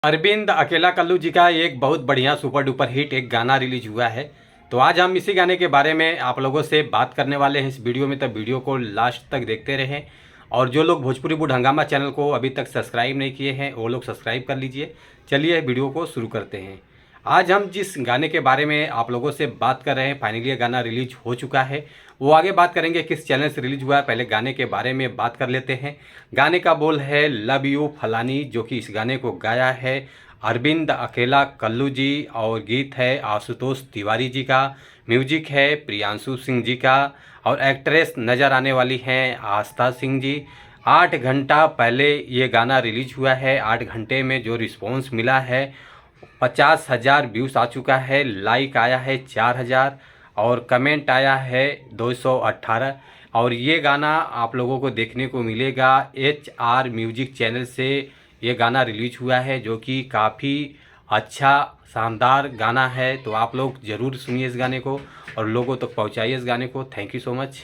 अरविंद अकेला कल्लू जी का एक बहुत बढ़िया सुपर डुपर हिट एक गाना रिलीज हुआ है। तो आज हम इसी गाने के बारे में आप लोगों से बात करने वाले हैं इस वीडियो में। तो वीडियो को लास्ट तक देखते रहें और जो लोग भोजपुरी बूढ़ हंगामा चैनल को अभी तक सब्सक्राइब नहीं किए हैं वो लोग सब्सक्राइब कर लीजिए। चलिए वीडियो को शुरू करते हैं। आज हम जिस गाने के बारे में आप लोगों से बात कर रहे हैं, फाइनली ये गाना रिलीज हो चुका है। वो आगे बात करेंगे किस चैनल से रिलीज हुआ है, पहले गाने के बारे में बात कर लेते हैं। गाने का बोल है लव यू फलानी, जो कि इस गाने को गाया है अरविंद अकेला कल्लू जी और गीत है आशुतोष तिवारी जी का, म्यूजिक है प्रियांशु सिंह जी का और एक्ट्रेस नज़र आने वाली हैं आस्था सिंह जी। 8 घंटा पहले ये गाना रिलीज हुआ है। 8 घंटे में जो रिस्पॉन्स मिला है 50,000 व्यूज़ आ चुका है, लाइक आया है 4,000 और कमेंट आया है 218। और ये गाना आप लोगों को देखने को मिलेगा HR म्यूजिक चैनल से। ये गाना रिलीज हुआ है जो कि काफ़ी अच्छा शानदार गाना है। तो आप लोग ज़रूर सुनिए इस गाने को और लोगों तक पहुंचाइए इस गाने को। Thank you so much.